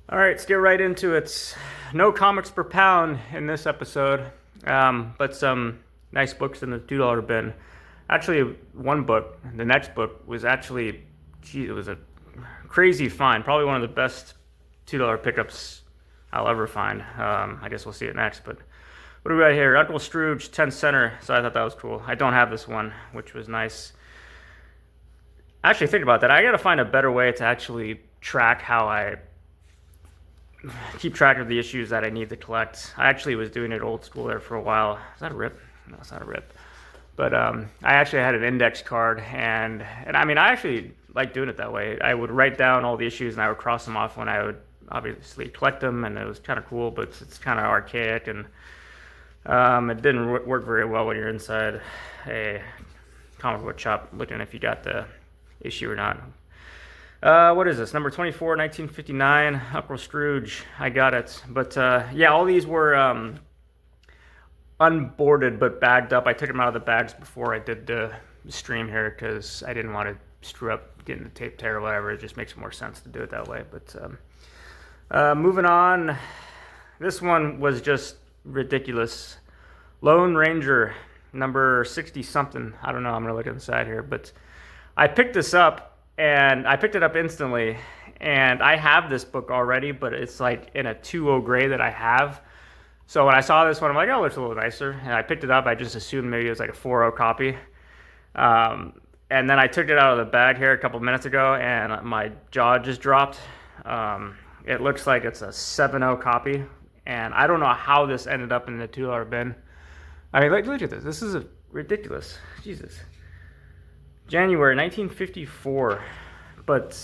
All right, let's get right into it. No comics per pound in this episode, but some nice books in the $2 bin. Actually, one book, the next book, was actually, it was a crazy find. Probably one of the best $2 pickups I'll ever find. I guess we'll see it next. But what do we got here? Uncle Scrooge, 10 center. So I thought that was cool. I don't have this one, which was nice. Actually, think about that. I got to find a better way to actually track how I keep track of the issues that I need to collect. I actually was doing it old school there for a while. Is that a rip? No, it's not a rip. But I actually had an index card, and I mean, I actually like doing it that way. I would write down all the issues, and I would cross them off when I would obviously collect them, and it was kind of cool, but it's kind of archaic, and it didn't work very well when you're inside a comic book shop looking if you got the issue or not. What is this? Number 24, 1959, Uncle Scrooge. I got it. But yeah, all these were unboarded but bagged up. I took them out of the bags before I did the stream here because I didn't want to screw up getting the tape tear or whatever. It just makes more sense to do it that way. But moving on, this one was just ridiculous. Lone Ranger, number 60 something. I don't know. I'm going to look inside here. But I picked this up. And I picked it up instantly, and I have this book already, but it's like in a 2.0 gray that I have. So when I saw this one, I'm like, oh, it looks a little nicer. And I picked it up. I just assumed maybe it was like a 4.0 copy. And then I took it out of the bag here a couple minutes ago, and my jaw just dropped. It looks like it's a 7.0 copy, and I don't know how this ended up in the $2 bin. I mean, look at this. This is ridiculous. Jesus. January 1954, but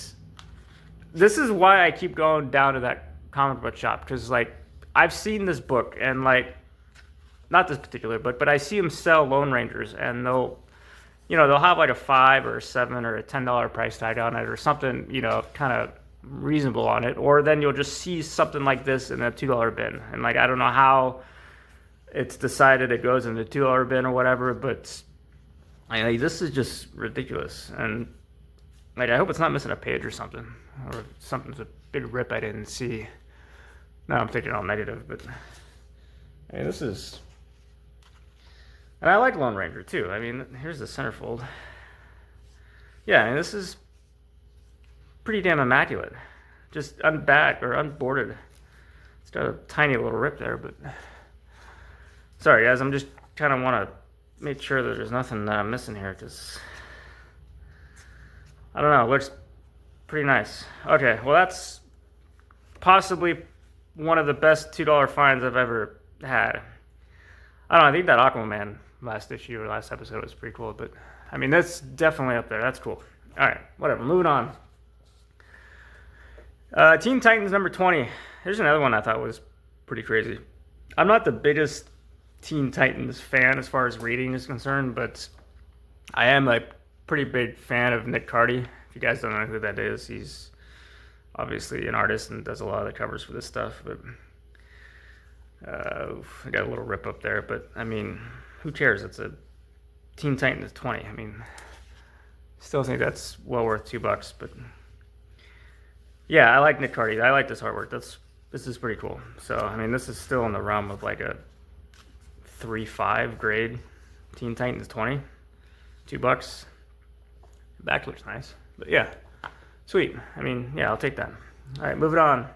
this is why I keep going down to that comic book shop, because like I've seen this book and like not this particular book, but I see them sell Lone Rangers, and they'll have like a $5 or a $7 or a $10 price tag on it or something, kind of reasonable on it, or then you'll just see something like this in a $2 bin, and like I don't know how it's decided it goes in the $2 bin or whatever, but this is just ridiculous, and like I hope it's not missing a page or something, or something's a big rip I didn't see. Now I'm thinking all negative, but this is, and I like Lone Ranger too. I mean, here's the centerfold. Yeah, this is pretty damn immaculate, just unbagged or unboarded. It's got a tiny little rip there, but sorry guys, I'm just kind of want to make sure that there's nothing that I'm missing here, because I don't know, it looks pretty nice. Okay, well that's possibly one of the best $2 finds I've ever had. I don't know, I think that Aquaman last issue or last episode was pretty cool, but I mean that's definitely up there. That's cool. Alright, whatever, moving on. Teen Titans number 20. Here's another one I thought was pretty crazy. I'm not the biggest Teen Titans fan as far as reading is concerned, but I am a pretty big fan of Nick Cardy. If you guys don't know who that is, he's obviously an artist and does a lot of the covers for this stuff, but I got a little rip up there, but I mean, who cares? It's a Teen Titans 20. I mean, still think that's well worth $2, but yeah, I like Nick Cardy. I like this artwork. This is pretty cool. So I mean, this is still in the realm of like a 3.5 grade Teen Titans 20, $2. Back looks nice, but yeah, sweet. I mean, yeah, I'll take that. All right, moving on.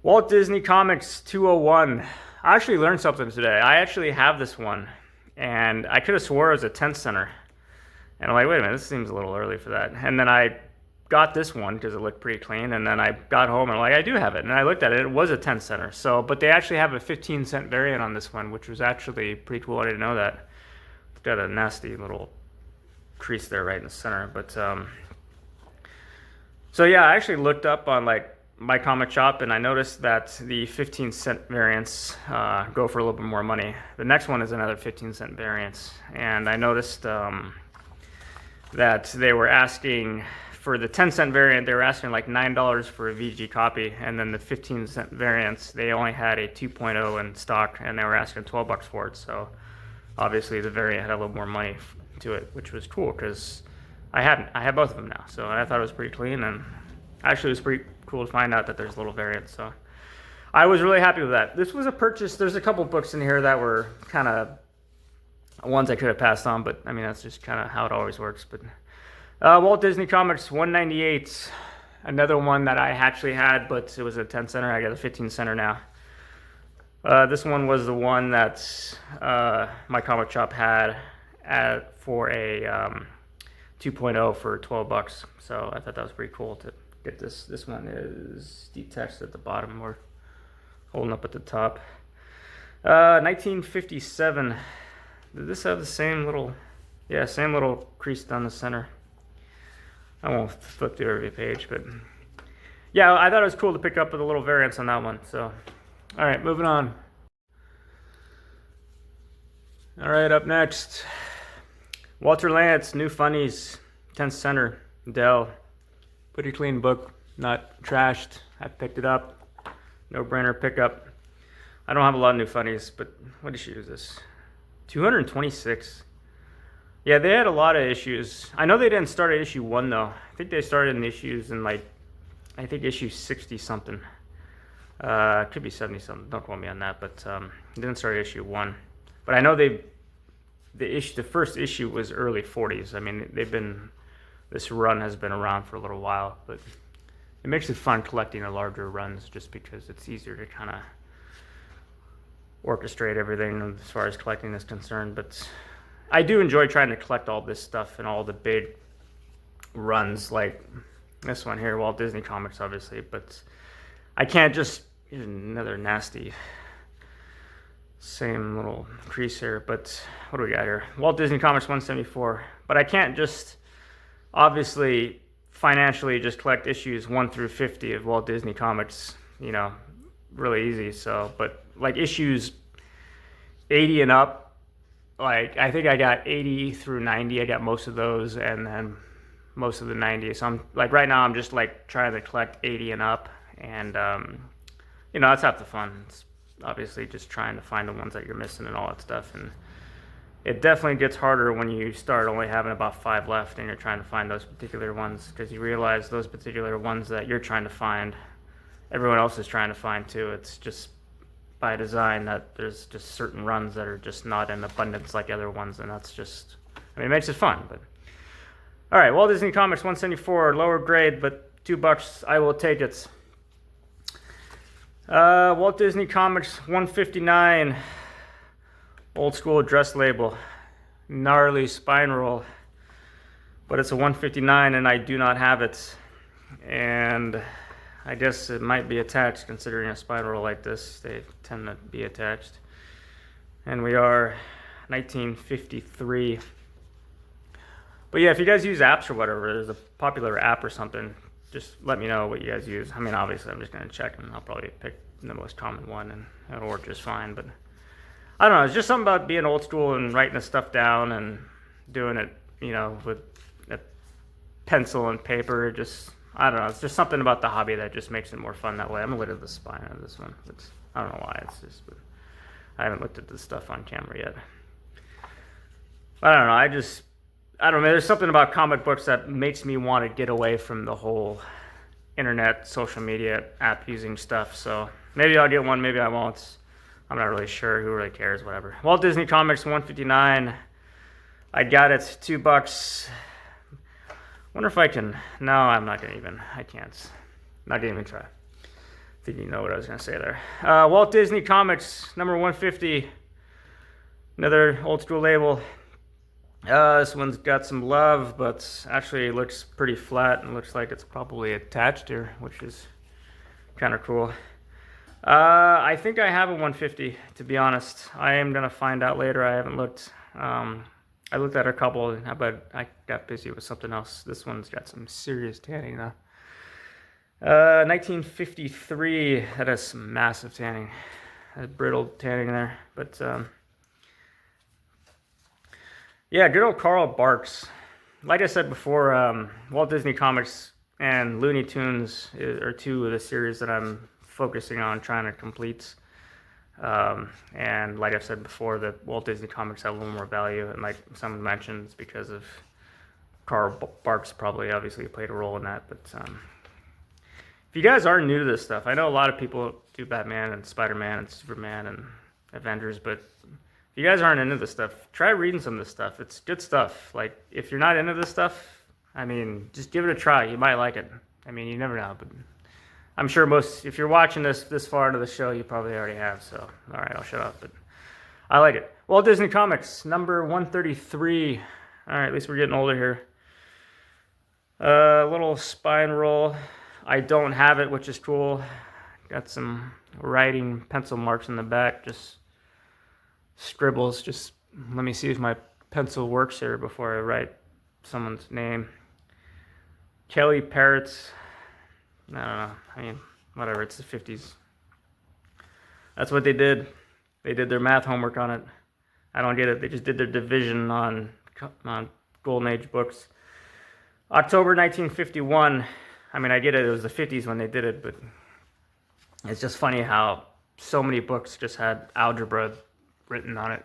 Walt Disney Comics 201. I actually learned something today. I actually have this one, and I could have swore it was a 10th center. And I'm like, wait a minute, this seems a little early for that. And then I got this one because it looked pretty clean, and then I got home and I'm like, I do have it, and I looked at it, it was a 10 center. So, but they actually have a 15-cent variant on this one, which was actually pretty cool. I didn't know that. It's got a nasty little crease there right in the center, but so yeah, I actually looked up on like my comic shop, and I noticed that the 15-cent variants go for a little bit more money. The next one is another 15-cent variant, and I noticed that they were asking for the 10-cent variant, they were asking like $9 for a VG copy, and then the 15-cent variants, they only had a 2.0 in stock, and they were asking $12 for it. So obviously the variant had a little more money to it, which was cool because I had both of them now. So I thought it was pretty clean, and Actually, it was pretty cool to find out that there's little variants. So I was really happy with that. This was a purchase. There's a couple books in here that were kind of ones I could have passed on, but I mean, that's just kind of how it always works. But Walt Disney Comics 198, another one that I actually had, but it was a 10 center. I got a 15 center now. This one was the one that my comic shop had for a 2.0 for $12. So I thought that was pretty cool to get this. This one is deep text at the bottom or holding up at the top. 1957. Did this have the same little, yeah, same little crease down the center? I won't flip through every page, but yeah, I thought it was cool to pick up with a little variance on that one. So, all right, moving on. All right, up next, Walter Lantz, New Funnies, 10th Center, Dell. Pretty clean book, not trashed. I picked it up. No brainer pickup. I don't have a lot of New Funnies, but what issue is this? 226. Yeah, they had a lot of issues. I know they didn't start at issue 1 though. I think they started in issues in like, I think issue 60 something. Could be 70 something. Don't quote me on that, but they didn't start at issue 1. But I know the first issue was early 40s. I mean, this run has been around for a little while, but it makes it fun collecting the larger runs just because it's easier to kind of orchestrate everything as far as collecting is concerned. But I do enjoy trying to collect all this stuff and all the big runs like this one here, Walt Disney Comics, obviously. But I can't just, here's another nasty, same little crease here. But what do we got here? Walt Disney Comics 174. But I can't just, obviously, financially just collect issues 1 through 50 of Walt Disney Comics, you know, really easy. So, but like issues 80 and up, like I think I got 80 through 90. I got most of those, and then most of the 90. So I'm like, right now I'm just like trying to collect 80 and up, and you know, that's half the fun. It's obviously just trying to find the ones that you're missing and all that stuff. And it definitely gets harder when you start only having about 5 left and you're trying to find those particular ones, because you realize those particular ones that you're trying to find, everyone else is trying to find too. It's just by design that there's just certain runs that are just not in abundance like other ones, and that's just, I mean, it makes it fun. But all right, Walt Disney Comics 174, lower grade, but $2, I will take it. Walt Disney Comics 159, old school address label, gnarly spine roll, but it's a 159 and I do not have it, and I guess it might be attached, considering a spine roll like this, they tend to be attached. And we are 1953. But yeah, if you guys use apps or whatever, there's a popular app or something, just let me know what you guys use. I mean, obviously I'm just going to check and I'll probably pick the most common one and it'll work just fine. But I don't know, it's just something about being old school and writing this stuff down and doing it, you know, with a pencil and paper. Just, I don't know, it's just something about the hobby that just makes it more fun that way. I'm gonna look at the spine of this one. I don't know why, it's just, but I haven't looked at this stuff on camera yet. I don't know, I don't know, there's something about comic books that makes me want to get away from the whole internet, social media, app using stuff. So maybe I'll get one, maybe I won't. I'm not really sure, who really cares, whatever. Walt Disney Comics 159, I got it, $2. Wonder if I can, no, I'm not gonna even, I can't. Not gonna even try. I think you know what I was gonna say there. Walt Disney Comics, number 150, another old school label. This one's got some love, but actually it looks pretty flat and looks like it's probably attached here, which is kind of cool. I think I have a 150, to be honest. I am gonna find out later. I haven't looked. I looked at a couple, but I got busy with something else. This one's got some serious tanning though. 1953, that has some massive tanning. Has brittle tanning there, but yeah, good old Carl Barks. Like I said before, Walt Disney Comics and Looney Tunes are two of the series that I'm focusing on trying to complete. And like I've said before, the Walt Disney Comics have a little more value, and like someone mentioned, it's because of Carl Barks probably obviously played a role in that. But you guys are new to this stuff, I know a lot of people do Batman and Spider-Man and Superman and Avengers, but if you guys aren't into this stuff, try reading some of this stuff. It's good stuff. Like, if you're not into this stuff, I mean, just give it a try. You might like it. I mean, you never know, but I'm sure if you're watching this far into the show, you probably already have, so, all right, I'll shut up, but I like it. Walt Disney Comics, number 133. All right, at least we're getting older here. Little spine roll. I don't have it, which is cool. Got some writing pencil marks in the back, just scribbles. Just let me see if my pencil works here before I write someone's name. Kelly Parrots. I don't know. I mean, whatever. It's the 50s. That's what they did. They did their math homework on it. I don't get it. They just did their division on Golden Age books. October 1951. I mean, I get it. It was the 50s when they did it, but it's just funny how so many books just had algebra written on it.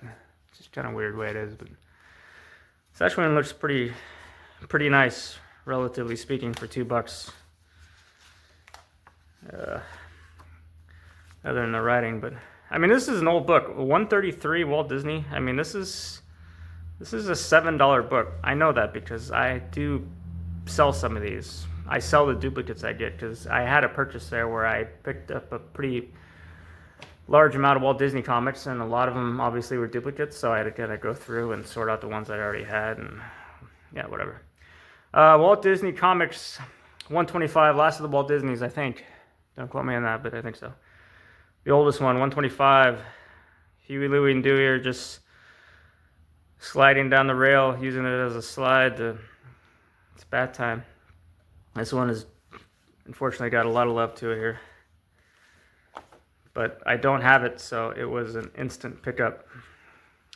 It's just kind of weird way it is, but this actually one looks pretty nice, relatively speaking, for $2. Other than the writing, but I mean, this is an old book, 133 Walt Disney. I mean, this is a $7 book. I know that because I do sell some of these. I sell the duplicates I get because I had a purchase there where I picked up a pretty large amount of Walt Disney comics, and a lot of them obviously were duplicates, so I had to kind of go through and sort out the ones I already had, and yeah, whatever. Walt Disney Comics 125, last of the Walt Disneys, I think. Don't quote me on that, but I think so. The oldest one, 125. Huey, Louie, and Dewey are just sliding down the rail, using it as a slide. It's bath time. This one has unfortunately got a lot of love to it here. But I don't have it, so it was an instant pickup.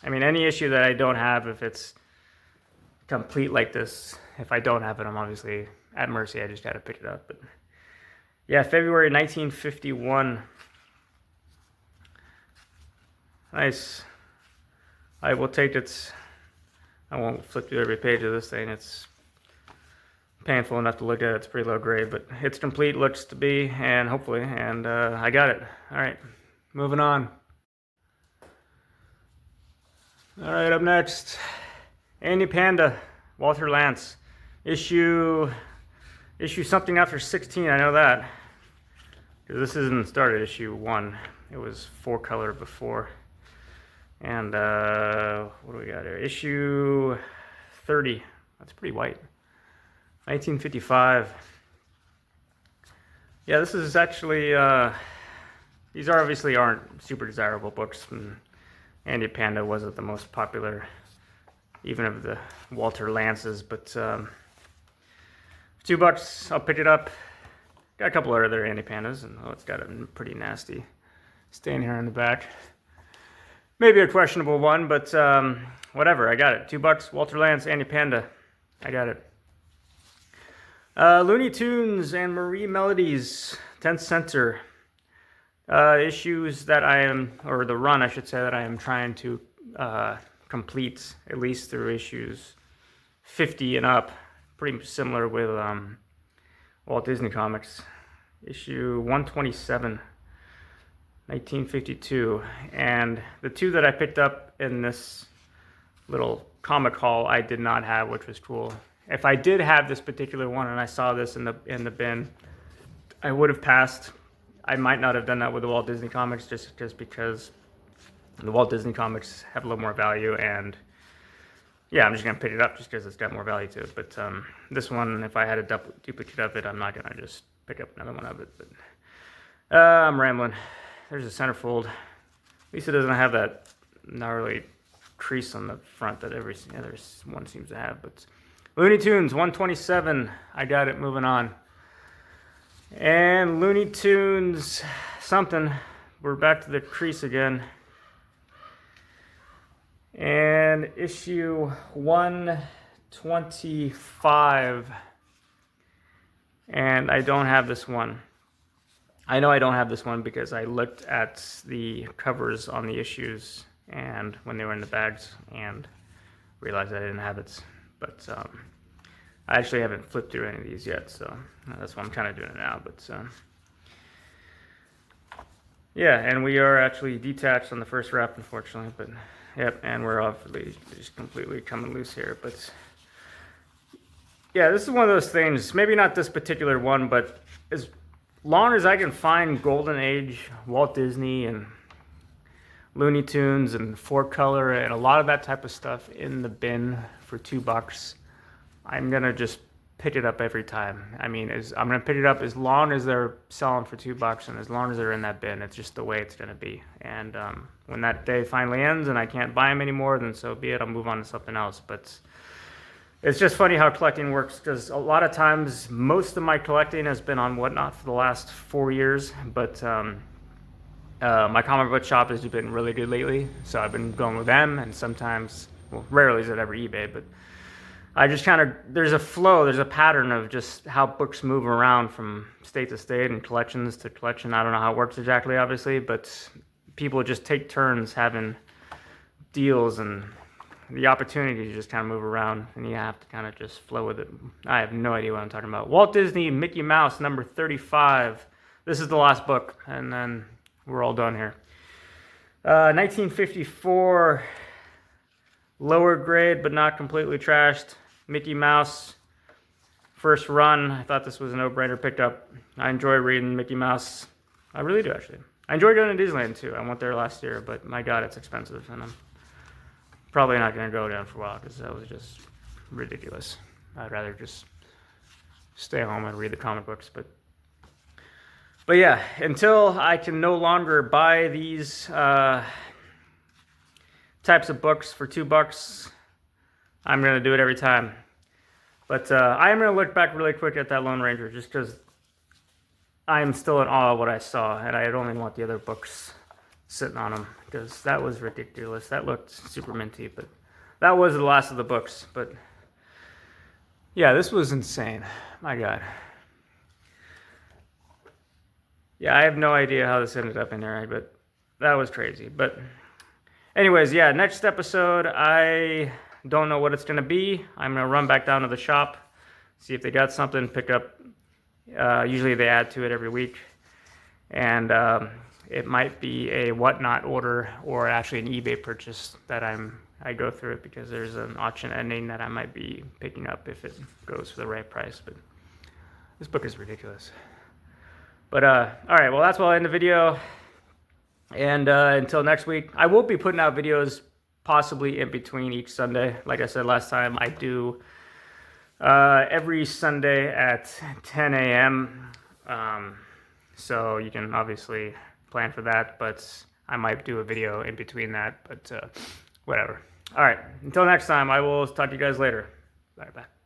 I mean, any issue that I don't have, if it's complete like this, if I don't have it, I'm obviously at mercy. I just got to pick it up. But yeah, February 1951. Nice. I will take it. I won't flip through every page of this thing. It's painful enough to look at. It's pretty low grade, but it's complete, looks to be, and hopefully, and I got it. All right, moving on. All right, up next, Andy Panda, Walter Lantz, issue something after 16. I know that because this isn't started issue 1. It was 4-color before. And what do we got here? Issue 30. That's pretty white. 1955. Yeah, this is actually, these obviously aren't super desirable books. And Andy Panda wasn't the most popular, even of the Walter Lances, but for $2, I'll pick it up. Got a couple of other Andy Pandas, and it's got a pretty nasty stain here in the back. Maybe a questionable one, but whatever. I got it. $2. Walter Lantz, Andy Panda. I got it. Looney Tunes and Marie Melodies, 10th Center. Issues that I am, or the run, I should say, that I am trying to complete, at least through issues 50 and up. Pretty similar with Walt Disney Comics. Issue 127. 1952, and the 2 that I picked up in this little comic haul I did not have, which was cool. If I did have this particular one and I saw this in the bin, I would have passed. I might not have done that with the Walt Disney Comics just because the Walt Disney Comics have a little more value, and yeah, I'm just gonna pick it up just because it's got more value to it. But this one, if I had a duplicate of it, I'm not gonna just pick up another one of it. But I'm rambling. There's a centerfold. At least it doesn't have that gnarly crease on the front that every other one seems to have. But Looney Tunes 127. I got it. Moving on. And Looney Tunes something. We're back to the crease again. And issue 125. And I don't have this one. I know I don't have this one because I looked at the covers on the issues and when they were in the bags and realized I didn't have it. But I actually haven't flipped through any of these yet, so that's why I'm kind of doing it now. But yeah, and we are actually detached on the first wrap, unfortunately. But yep, and we're obviously just completely coming loose here. But yeah, this is one of those things. Maybe not this particular one, but as long as I can find Golden Age Walt Disney and Looney Tunes and 4-color and a lot of that type of stuff in the bin for $2, I'm gonna just pick it up every time. I mean, I'm gonna pick it up as long as they're selling for $2 and as long as they're in that bin. It's just the way it's gonna be. And when that day finally ends and I can't buy them anymore, then so be it. I'll move on to something else. But it's just funny how collecting works, because a lot of times most of my collecting has been on Whatnot for the last 4 years, but my comic book shop has been really good lately, so I've been going with them, and sometimes, well, rarely is it ever eBay, but I just kind of, there's a flow, there's a pattern of just how books move around from state to state and collections to collection. I don't know how it works exactly, obviously, but people just take turns having deals and the opportunity to just kind of move around, and you have to kind of just flow with it. I have no idea what I'm talking about. Walt Disney Mickey Mouse number 35. This is the last book, and then we're all done here. 1954, lower grade but not completely trashed. Mickey Mouse, first run. I thought this was a no-brainer pickup. I enjoy reading Mickey Mouse. I really do, actually. I enjoy going to Disneyland too. I went there last year, but my God, it's expensive, and I'm probably not going to go down for a while because that was just ridiculous. I'd rather just stay home and read the comic books, but yeah, until I can no longer buy these types of books for $2, I'm going to do it every time. But I am going to look back really quick at that Lone Ranger, just because I am still in awe of what I saw, and I don't even want the other books sitting on them, because that was ridiculous. That looked super minty, but that was the last of the books. But yeah, this was insane. My God. Yeah, I have no idea how this ended up in there, but that was crazy. But anyways, yeah, next episode, I don't know what it's going to be. I'm going to run back down to the shop, see if they got something, pick up. Usually they add to it every week. And it might be a Whatnot order or actually an eBay purchase that I go through it, because there's an auction ending that I might be picking up if it goes for the right price. But this book is ridiculous. But all right, well, that's where I'll end the video. And until next week, I will be putting out videos possibly in between each Sunday. Like I said last time, I do every Sunday at 10 a.m. So you can obviously plan for that, but I might do a video in between that, but whatever. All right, until next time, I will talk to you guys later. Bye-bye.